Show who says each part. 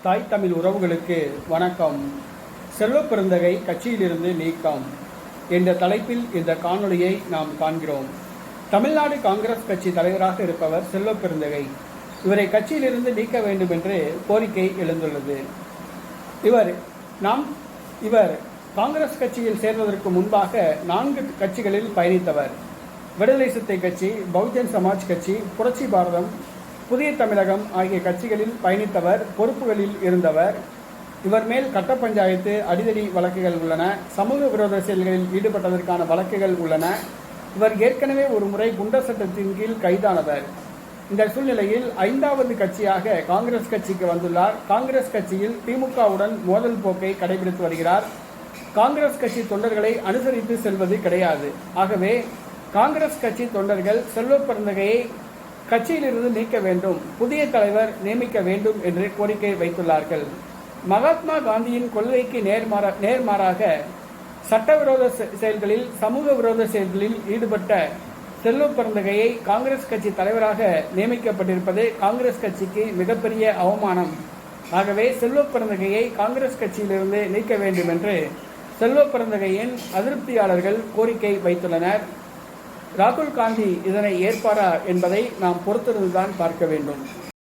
Speaker 1: தாய் தமிழ் உறவுகளுக்கு வணக்கம். செல்வ பெருந்தகை கட்சியிலிருந்து நீக்கம் என்ற தலைப்பில் இந்த காணொளியை நாம் காண்கிறோம். தமிழ்நாடு காங்கிரஸ் கட்சி தலைவராக இருப்பவர் செல்வ பெருந்தகை. இவரை கட்சியிலிருந்து நீக்க வேண்டும் என்று கோரிக்கை எழுந்துள்ளது. இவர் காங்கிரஸ் கட்சியில் சேர்வதற்கு முன்பாக 4 கட்சிகளில் பயணித்தவர். விடுதலை சிறுத்தை கட்சி, பகுஜன் சமாஜ் கட்சி, புரட்சி பாரதம், புதிய தமிழகம் ஆகிய கட்சிகளில் பயணித்தவர், பொறுப்புகளில் இருந்தவர். இவர் மேல் கட்ட பஞ்சாயத்து, அடிதடி வழக்குகள் உள்ளன. சமூக விரோத செயல்களில் ஈடுபட்டதற்கான வழக்குகள் உள்ளன. இவர் ஏற்கனவே ஒரு முறை குண்டர் சட்டத்தின் கீழ் கைதானவர். இந்த சூழ்நிலையில் 5வது கட்சியாக காங்கிரஸ் கட்சிக்கு வந்துள்ளார். காங்கிரஸ் கட்சியில் திமுகவுடன் மோதல் போக்கை கடைபிடித்து வருகிறார். காங்கிரஸ் கட்சி தொண்டர்களை அனுசரித்து செல்வது கிடையாது. ஆகவே காங்கிரஸ் கட்சி தொண்டர்கள் செல்வ பெருந்தகையை கட்சியிலிருந்து நீக்க வேண்டும், புதிய தலைவர் நியமிக்க வேண்டும் என்று கோரிக்கை வைத்துள்ளார்கள். மகாத்மா காந்தியின் கொள்கைக்கு நேர்மாறாக சட்டவிரோத செயல்களில், சமூக விரோத செயல்களில் ஈடுபட்ட செல்வ பெருந்தகையை காங்கிரஸ் கட்சி தலைவராக நியமிக்கப்பட்டிருப்பது காங்கிரஸ் கட்சிக்கு மிகப்பெரிய அவமானம். ஆகவே செல்வ பெருந்தகையை காங்கிரஸ் கட்சியிலிருந்து நீக்க வேண்டும் என்று செல்வ பெருந்தகையின் அதிருப்தியாளர்கள் கோரிக்கை வைத்துள்ளனர். ராகுல் காந்தி இதனை ஏற்பாரா என்பதை நாம் பொறுத்திருந்துதான் பார்க்க வேண்டும்.